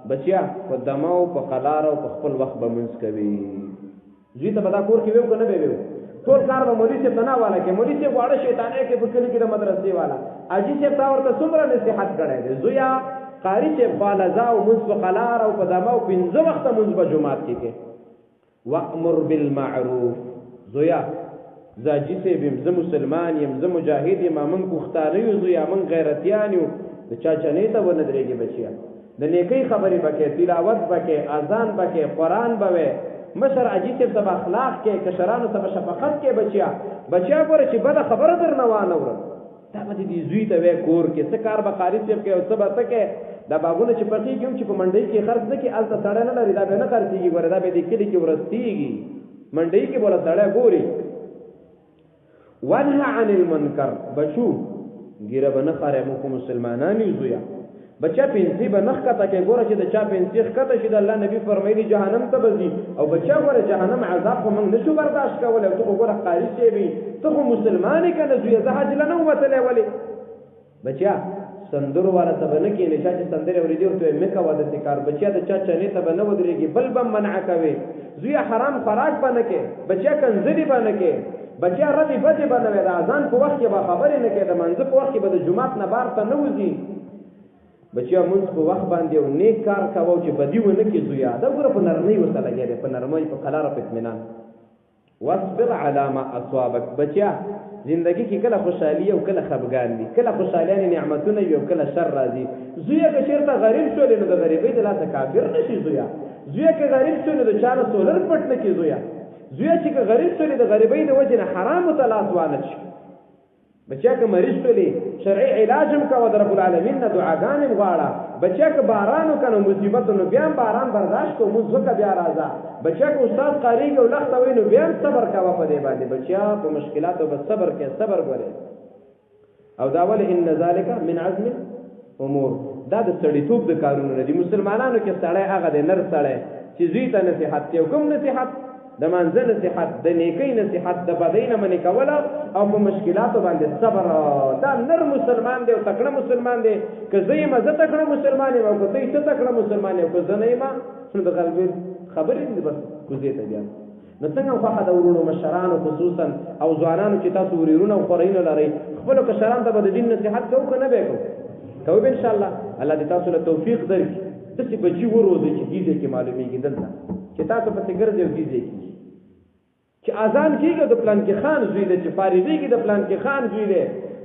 بچیا په دماو په قلار او په خپل وخت به منځ کوي زوی ته به دا کور کې ویو که نه به ویو ټول کار به مولوي صاحب ته نه والا کې مولوي صاحب واړه شیطانۍ کې په کلي کې د مدرسې والا حاجي صاحب تا ورته څومره نصیحت کړی دی زویا قاري صاحب خالزا او منځ په قلار او په دماو 15 وخته منځ به جومات کې کې وامر بالمعروف زویا زاجی صاحب یم زه مسلمان یم زه مجاهد یم موږ پښتانه یو زویا موږ غیرتیان یو د چا چنې ته ونه درېږي بچیا د نیکۍ خبرې بکې تلاوت بکې اذان بکې قرآن بوي مشر حاجي صاحب ته اخلاق کې کشرانو ته شفقت کې بچیا ګوره چې بده خبره درنه وانه ورم دا به دې زوی ته وې کور کې څه کار به قاري صاحب کې او څه به څه کې دا باغونه چې پخېږي هم چې په منډۍ کې خرڅ نه کړي هلته سړی نه لري دا به نه خرڅېږي ګوره دا به دې کلي کې ورستېږي منډۍ کې بوله سړی ګوري ونهى عن المنکر بچو ګیره به نه خارې موږ مسلمانان یو زویا بچا پنسي به نخ کته کې ګوره چې د چا پنسي ښکته شي د الله نبی فرمایلی جهنم ته به ځي او بچا ګوره جهنم عذاب خو موږ نشو برداشت کولی او ته خو ګوره قاري صاحب ته خو مسلمان یې که نه زویه زه حج له نه وتلی ولې بچیا سندرو والا ته به نه کښېنې چا چې سندرې اورېدې ورته وایي مه کوه داسې کار بچیا د چا چنې ته به نه ودرېږي بل به منع کوې زویه حرام خوراک به نه کې بچیا کنځلې به نه کې بچیا ردې بدې به نه وې د اذان په وخت کې به خبرې نه کې د منځه په وخت کې به د جومات نه بار ته نه وځي بچیا مونږ په وخت باندې یو نیک کار کوو چې بدي ونه کړي زویا دا ګوره په نرمۍ ورته لګیا دی په نرمۍ په قلار په اطمینان واصبر علی ما اصابک بچیا زندگی کې کله خوشحالي او کله خفګان وي کله خوشحالي نعمتونه وي او کله شر راځي زویا که چېرته غریب شولې نو د غریبۍ د لاسه کافر نشي زویا که غریب شولې د چا نه سولر پټ نه کړي زویا چې که غریب شولې د غریبۍ د وجې نه حرامو ته لاس وانه شي بچیا که مریض شولې شرعي علاج هم کوه د رب العالمین نه دعاګانې هم غواړه بچیا که باران وکړه نو مصیبت نو بیا هم باران برداشت کوو مونځ وکړه بیا راځه بچیا که استاد قاریږي او لخته وایي نو بیا هم صبر کوه په دې باندې بچیا په مشکلاتو به صبر کې صبر ګورې او دا ولې ان ذلک من عزم امور دا د سړیتوب د کارونو نه دي مسلمانانو کې سړی هغه دی نر سړی چې زوی ته نصیحت کوي کوم نصیحت د منځه نصیحت د نیکۍ نصیحت د بدۍ نه منې کوله او په مشکلاتو باندې صبر دا نر مسلمان دی او تکړه مسلمان دی که زه یم زه تکړه مسلمان یم او که ته ته تکړه مسلمان یې او که زه نه یم نو د غلبې خبرې دي بس کوزې ته بیا نو څنګه خوښه د ورونو مشرانو خصوصا او ځوانانو چې تاسو ورېرونه او خورینه لرئ خپلو کشرانو ته به د دین نصیحت کوو که نه به یې کوو به انشاءالله الله دې تاسو له توفیق درکړي داسې بچي وروزئ چې ګیزې کې معلومېږي دلته چې تاسو پسې ګرځئ او ګیزې کېږي چې اذان کېږي د پلان کې خان زوی دی چې فارغېږي د پلان کې خان زوی دی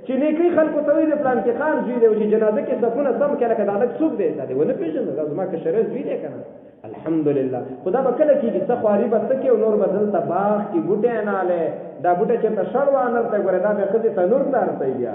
چې نیکۍ خلکو ته وایي د پلان کې خان زوی دی او چې جنازه کې صفونه سم کړي لکه دا هلک څوک دی دا دې ونه پېژنده دا زما کشره زوی دی که نه الحمدلله خو دا به کله کېږي څه خواري به څه کې او نور به دلته باغ کې بوټی نالی دا بوټی چېرته شړ وانلته ګوره دا بیا ښځې ته نور ته ارتی بیا